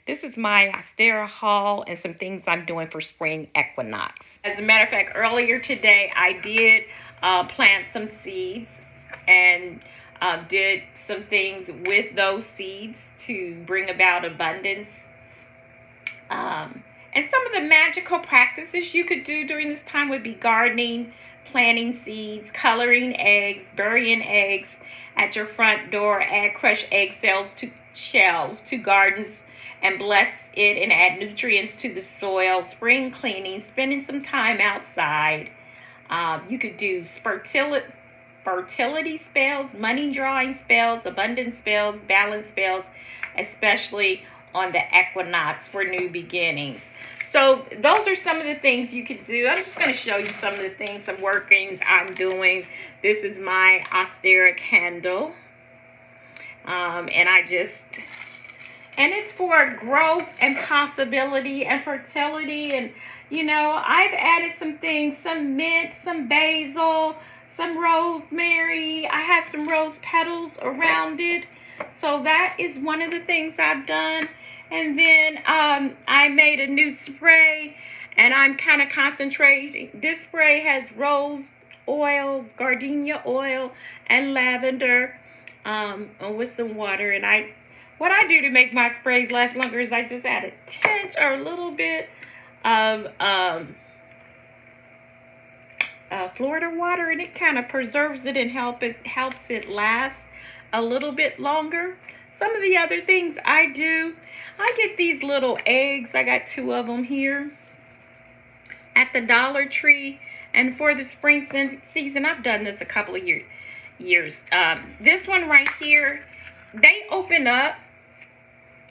This is my Astera haul and some things I'm doing for spring equinox. As a matter of fact, earlier today I did plant some seeds and did some things with those seeds to bring about abundance. And some of the magical practices you could do during this time would be gardening, planting seeds, coloring eggs, burying eggs at your front door, add crushed egg shells to gardens and bless it and add nutrients to the soil, spring cleaning, spending some time outside. You could do fertility spells, money drawing spells, abundance spells, balance spells, especially on the equinox for new beginnings. So those are some of the things you could do. I'm just going to show you some of the things, some workings I'm doing. This is my Astera candle. And it's for growth and possibility and fertility. And, I've added some things, some mint, some basil, some rosemary. I have some rose petals around it. So that is one of the things I've done. And then I made a new spray, and I'm kind of concentrating. This spray has rose oil, gardenia oil, and lavender with some water. And what I do to make my sprays last longer is I just add a tinge or a little bit of Florida water, and it kind of preserves it and helps it last a little bit longer. Some of the other things I do, I get these little eggs. I got 2 of them here at the Dollar Tree. And for the spring season, I've done this a couple of years. This one right here, they open up.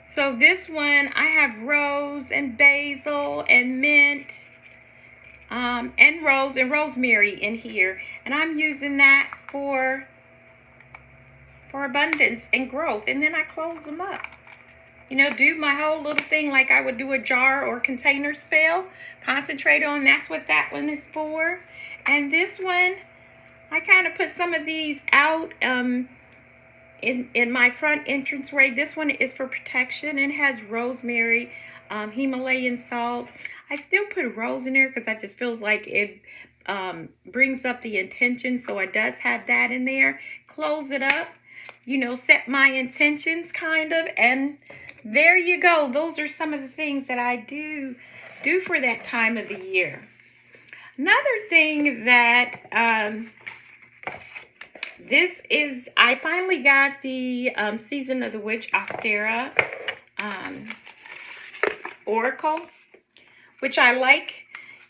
So this one, I have rose and basil and mint and rose and rosemary in here. And I'm using that for abundance and growth. And then I close them up. Do my whole little thing like I would do a jar or container spell. Concentrate on, that's what that one is for. And this one, I kind of put some of these out in my front entranceway. This one is for protection and has rosemary, Himalayan salt. I still put rose in there because I just feels like it brings up the intention. So it does have that in there. Close it up. Set my intentions kind of, and there you go. Those are some of the things that I do for that time of the year. Another thing that this is, I finally got the Season of the Witch Astera Oracle, which I like.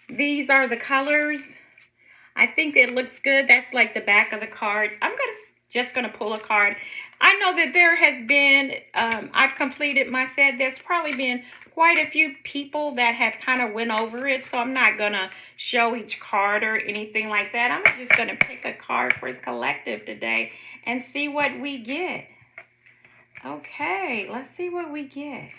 These are the colors. I think it looks good. That's like the back of the cards. I'm just going to pull a card. I know that there has been, I've completed my set. There's probably been quite a few people that have kind of went over it. So I'm not going to show each card or anything like that. I'm just going to pick a card for the collective today and see what we get. Okay, let's see what we get.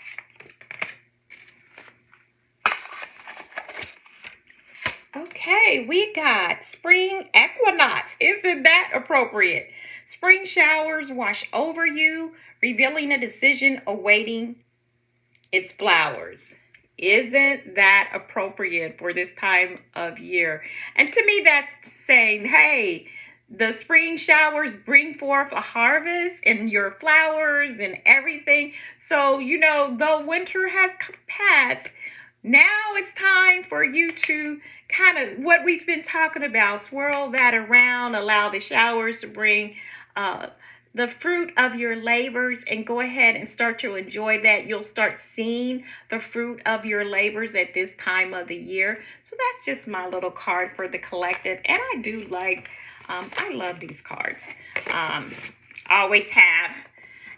Okay, we got Spring Equinox. Isn't that appropriate? Spring showers wash over you, revealing a decision awaiting its flowers. Isn't that appropriate for this time of year? And to me, that's saying, hey, the spring showers bring forth a harvest in your flowers and everything. So, though winter has passed, now it's time for you to kind of, what we've been talking about, swirl that around, allow the showers to bring the fruit of your labors, and go ahead and start to enjoy that. You'll start seeing the fruit of your labors at this time of the year. So that's just my little card for the collective. And I do like, I love these cards. Always have.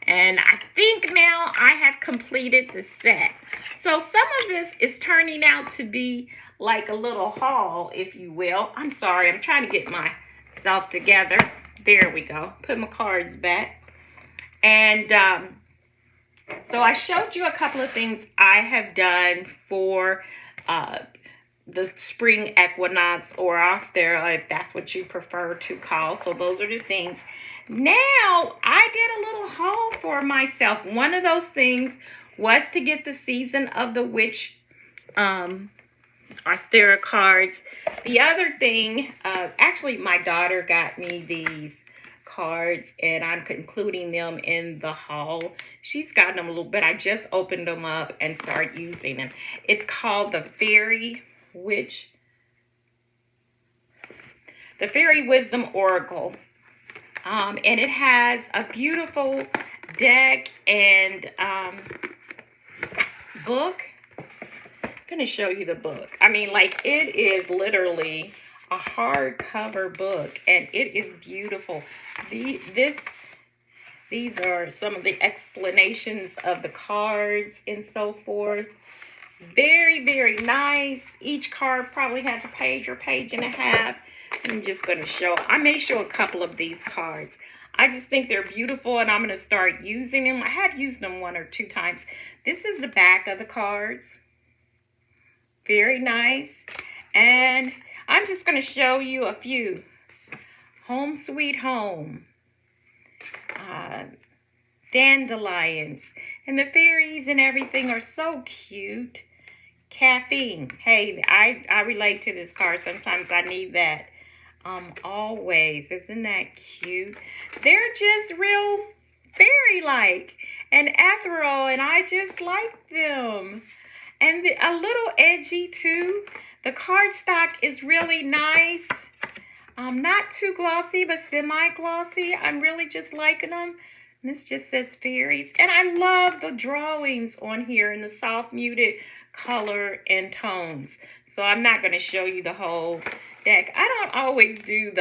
And I think now I have completed the set. So some of this is turning out to be like a little haul, if you will. I'm sorry, I'm trying to get myself together. There we go. Put my cards back. And so I showed you a couple of things I have done for the spring equinox, or Astera, if that's what you prefer to call. So those are the things. Now, I did a little haul for myself. One of those things was to get the Season of the Witch Ostera cards. The other thing, actually my daughter got me these cards and I'm including them in the haul. She's gotten them a little bit. I just opened them up and started using them. It's called the Fairy Wisdom Oracle. And it has a beautiful deck and book. I'm going to show you the book. I mean, like, it is literally a hardcover book, and it is beautiful. These are some of the explanations of the cards and so forth. Very, very nice. Each card probably has a page or page and a half. I'm just going to show, I may show a couple of these cards. I just think they're beautiful, and I'm going to start using them. I have used them 1 or 2 times. This is the back of the cards. Very nice. And I'm just going to show you a few. Home Sweet Home. Dandelions. And the fairies and everything are so cute. Caffeine. Hey, I relate to this card. Sometimes I need that. Always. Isn't that cute? They're just real fairy-like and ethereal, and I just like them. And a little edgy too. The cardstock is really nice. Not too glossy, but semi-glossy. I'm really just liking them. And this just says fairies. And I love the drawings on here in the soft muted color and tones. So I'm not going to show you the whole deck. I don't always do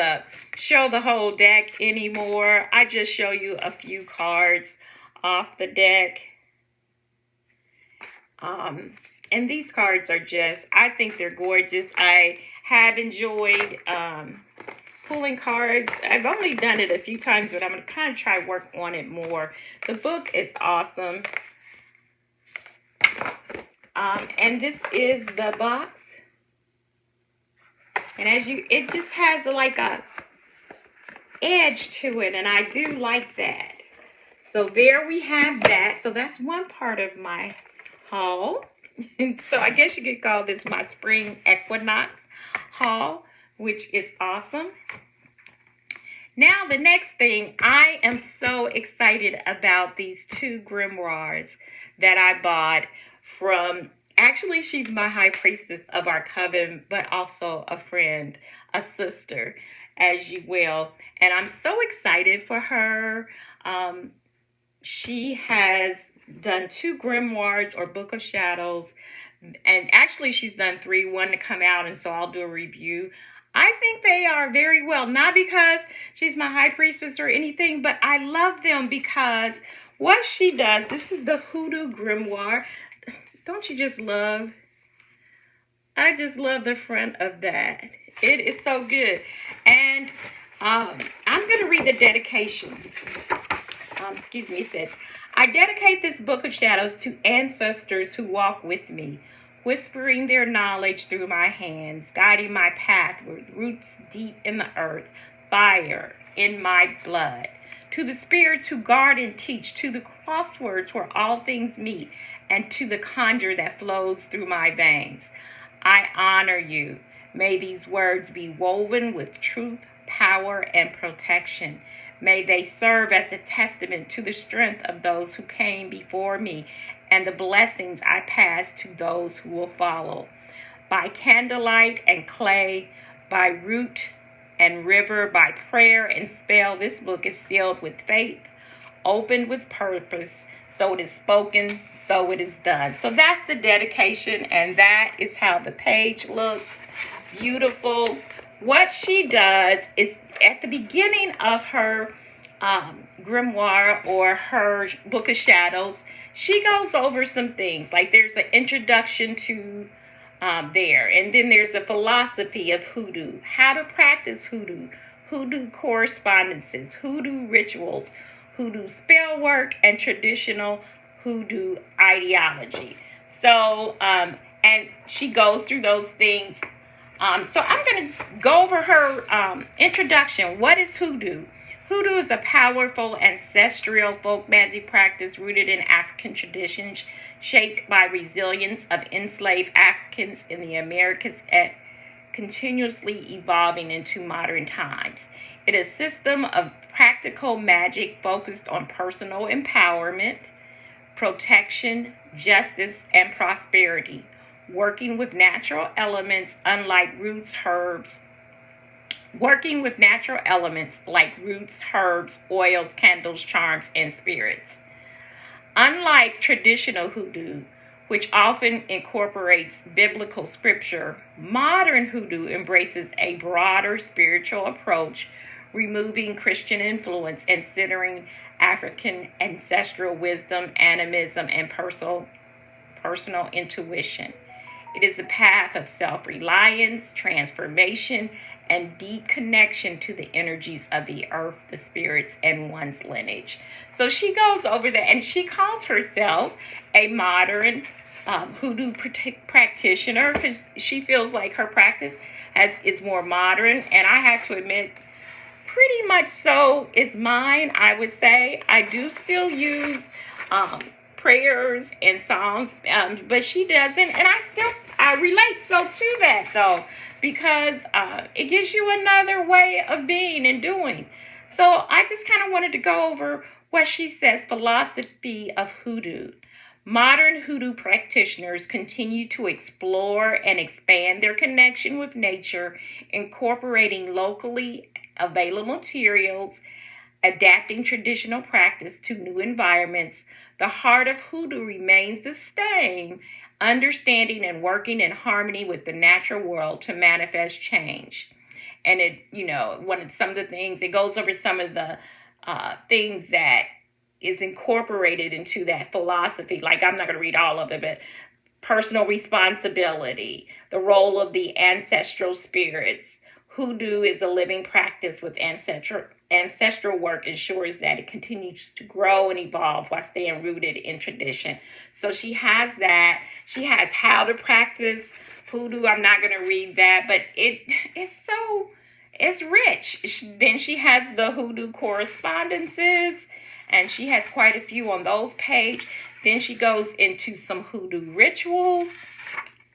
show the whole deck anymore. I just show you a few cards off the deck. And these cards are just, I think they're gorgeous. I have enjoyed pulling cards. I've only done it a few times, but I'm going to kind of try work on it more. The book is awesome. And this is the box. And it just has like a edge to it, and I do like that. So there we have that. So that's one part of my haul. So I guess you could call this my Spring Equinox haul, which is awesome. Now the next thing, I am so excited about these 2 grimoires that I bought from, actually she's my high priestess of our coven, but also a friend, a sister, as you will. And I'm so excited for her. She has done 2 grimoires or Book of Shadows, and actually she's done 3, 1 to come out, and so I'll do a review. I think they are very well, not because she's my high priestess or anything, but I love them because what she does, this is the Hoodoo Grimoire. Don't you just love? I just love the front of that. It is so good. And I'm going to read the dedication. Excuse me, it says, I dedicate this Book of Shadows to ancestors who walk with me, whispering their knowledge through my hands, guiding my path with roots deep in the earth, fire in my blood. To the spirits who guard and teach, to the crosswords where all things meet, and to the conjure that flows through my veins. I honor you. May these words be woven with truth, power, and protection. May they serve as a testament to the strength of those who came before me and the blessings I pass to those who will follow. By candlelight and clay, by root and river, by prayer and spell, this book is sealed with faith, opened with purpose. So it is spoken, so it is done. So that's the dedication, and that is how the page looks. Beautiful. What she does is at the beginning of her grimoire or her Book of Shadows, she goes over some things. Like there's an introduction to there, and then there's a philosophy of hoodoo, how to practice hoodoo, hoodoo correspondences, hoodoo rituals, hoodoo spell work, and traditional hoodoo ideology. So, and she goes through those things. So I'm going to go over her introduction. What is hoodoo? Hoodoo is a powerful ancestral folk magic practice rooted in African traditions, shaped by resilience of enslaved Africans in the Americas and continuously evolving into modern times. It is a system of practical magic focused on personal empowerment, protection, justice, and prosperity, working with natural elements unlike roots, herbs, working with natural elements like roots, herbs, oils, candles, charms, and spirits. Unlike traditional hoodoo, which often incorporates biblical scripture, modern hoodoo embraces a broader spiritual approach, removing Christian influence and centering African ancestral wisdom, animism, and personal intuition. It is a path of self-reliance, transformation, and deep connection to the energies of the earth, the spirits, and one's lineage. So she goes over that, and she calls herself a modern hoodoo practitioner because she feels like her practice is more modern. And I have to admit, pretty much so is mine. I would say I do still use prayers and psalms, but she doesn't, and I relate so to that though, because it gives you another way of being and doing. So I just kind of wanted to go over what she says: philosophy of hoodoo. Modern hoodoo practitioners continue to explore and expand their connection with nature, incorporating locally available materials, adapting traditional practice to new environments. The heart of hoodoo remains the same, understanding and working in harmony with the natural world to manifest change. And some of the things, it goes over some of the things that is incorporated into that philosophy. Like, I'm not going to read all of it, but personal responsibility, the role of the ancestral spirits. Hoodoo is a living practice with ancestral work ensures that it continues to grow and evolve while staying rooted in tradition. So she has that. She has how to practice hoodoo. I'm not going to read that, but it's rich. Then she has the hoodoo correspondences, and she has quite a few on those pages. Then she goes into some hoodoo rituals.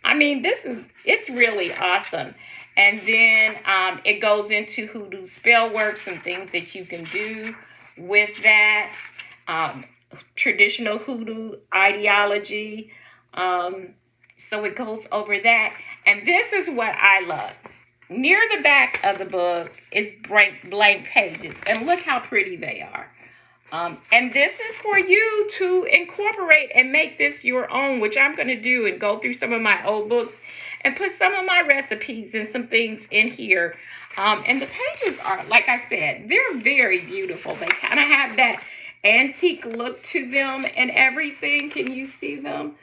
I mean, it's really awesome. And then it goes into hoodoo spell work, some things that you can do with that. Traditional hoodoo ideology. So it goes over that. And this is what I love. Near the back of the book is blank pages. And look how pretty they are. And this is for you to incorporate and make this your own, which I'm going to do, and go through some of my old books and put some of my recipes and some things in here. And the pages are, like I said, they're very beautiful. They kind of have that antique look to them and everything. Can you see them?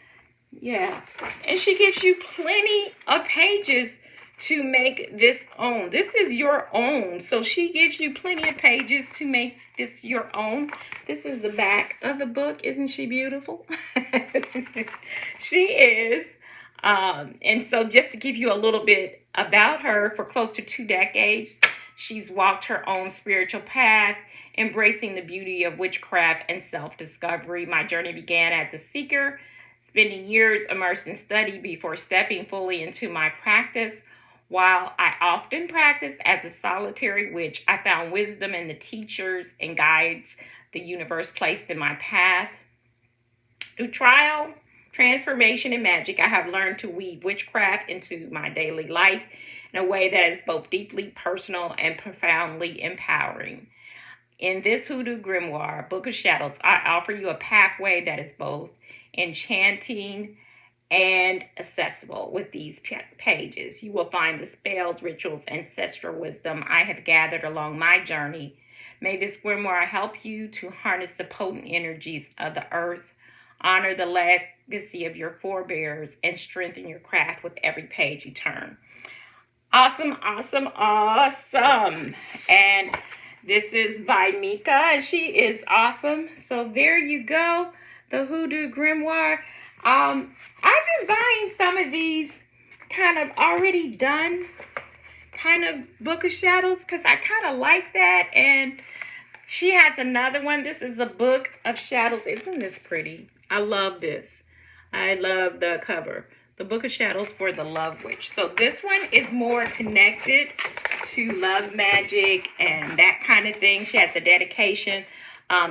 Yeah. And she gives you plenty of pages to make this own. This is your own. So she gives you plenty of pages to make this your own. This is the back of the book. Isn't she beautiful? She is. And so just to give you a little bit about her, for close to 2 decades, she's walked her own spiritual path, embracing the beauty of witchcraft and self-discovery. My journey began as a seeker, spending years immersed in study before stepping fully into my practice. While I often practiced as a solitary witch, I found wisdom in the teachers and guides the universe placed in my path. Through trial, transformation, and magic, I have learned to weave witchcraft into my daily life in a way that is both deeply personal and profoundly empowering. In this Hoodoo Grimoire, Book of Shadows, I offer you a pathway that is both enchanting and accessible. With these pages, you will find the spells, rituals, and ancestral wisdom I have gathered along my journey. May this grimoire help you to harness the potent energies of the earth, honor the legacy of your forebears, and strengthen your craft with every page you turn. Awesome, awesome, awesome. And this is by Mika, and she is awesome. So there you go, the Hoodoo Grimoire. I've been buying some of these kind of already done kind of Book of Shadows because I kind of like that. And She has another one. This is a book of shadows. Isn't this pretty? I love this. I love the cover. The Book of Shadows for the Love Witch. So this one is more connected to love magic and that kind of thing. She has a dedication.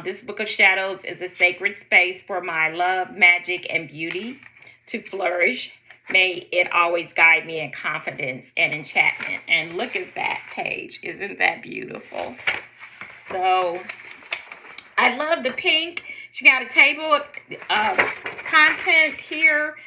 This Book of Shadows is a sacred space for my love, magic, and beauty to flourish. May it always guide me in confidence and enchantment. And look at that page. Isn't that beautiful? So I love the pink. She got a table of content here.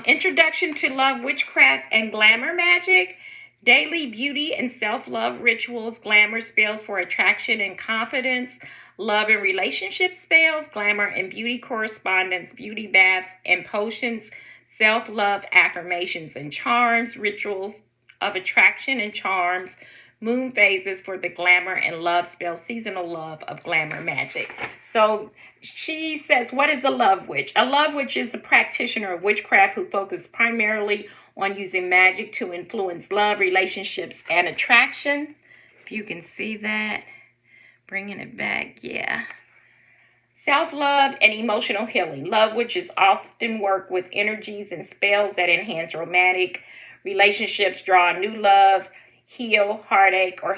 Introduction to love, witchcraft, and glamour magic. Daily beauty and self-love rituals, glamour spells for attraction and confidence, love and relationship spells, glamour and beauty correspondence, beauty baths and potions, self-love affirmations and charms, rituals of attraction and charms, moon phases for the glamour and love spell, seasonal love of glamour magic. So she says, what is a love witch? A love witch is a practitioner of witchcraft who focuses primarily on using magic to influence love, relationships, and attraction. If you can see that, bringing it back, yeah. Self-love and emotional healing. Love witches often work with energies and spells that enhance romantic relationships, draw new love, heal heartache, or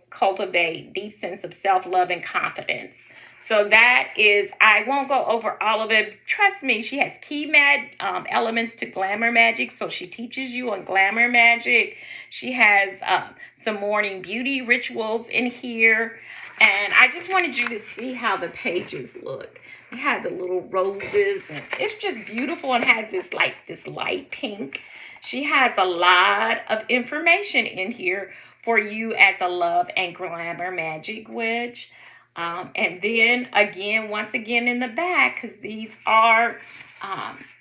cultivate deep sense of self-love and confidence. So that is, I won't go over all of it. Trust me, she has key elements to glamour magic. So she teaches you on glamour magic. She has some morning beauty rituals in here. And I just wanted you to see how the pages look. They have the little roses, and it's just beautiful, and has this light pink. She has a lot of information in here for you as a love and glamour magic witch. And then again, once again in the back, because these are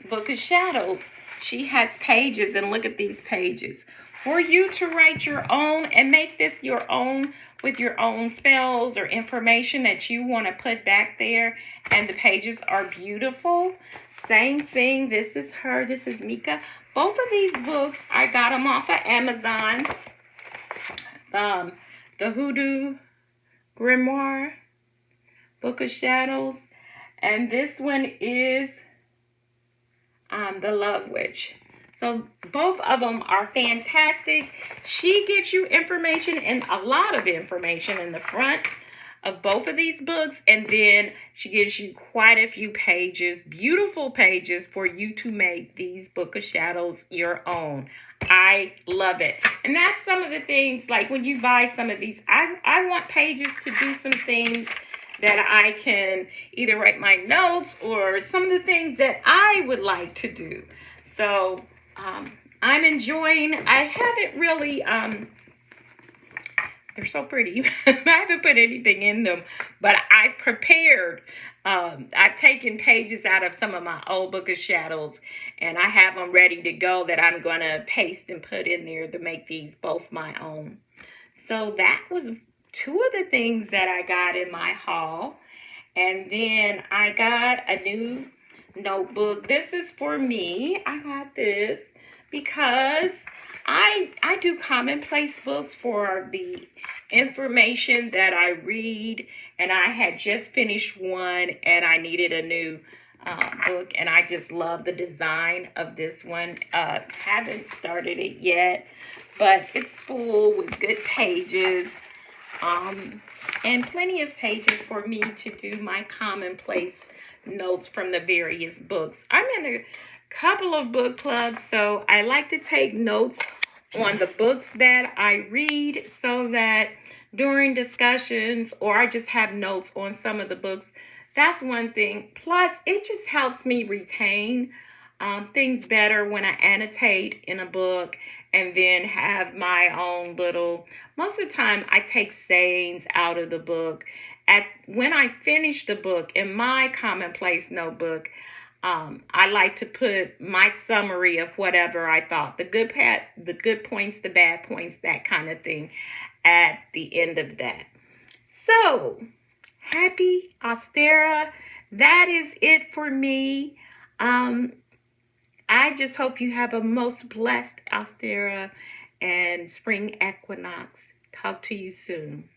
Book of Shadows, she has pages, and look at these pages for you to write your own and make this your own with your own spells or information that you want to put back there. And the pages are beautiful. Same thing. This is her. This is Mika. Both of these books, I got them off of Amazon. The Hoodoo Grimoire, Book of Shadows. And this one is The Love Witch. So both of them are fantastic. She gives you information, and a lot of information in the front of both of these books. And then she gives you quite a few pages, beautiful pages for you to make these Book of Shadows your own. I love it. And that's some of the things, like when you buy some of these, I want pages to do some things that I can either write my notes or some of the things that I would like to do. So I'm enjoying. I haven't really, they're so pretty. I haven't put anything in them, but I've prepared. I've taken pages out of some of my old Book of Shadows, and I have them ready to go that I'm going to paste and put in there to make these both my own. So that was two of the things that I got in my haul. And then I got a new notebook. This is for me. I got this because I do commonplace books for the information that I read, and I had just finished one and I needed a new book, and I just love the design of this one. Haven't started it yet, but it's full with good pages, and plenty of pages for me to do my commonplace notes from the various books. I'm in a couple of book clubs, so I like to take notes on the books that I read so that during discussions, or I just have notes on some of the books. That's one thing. Plus, it just helps me retain things better when I annotate in a book and then have my own little, most of the time I take sayings out of the book. When I finish the book in my commonplace notebook, I like to put my summary of whatever I thought, the good points, the bad points, that kind of thing at the end of that. So, happy Ostara. That is it for me. I just hope you have a most blessed Ostara and Spring Equinox. Talk to you soon.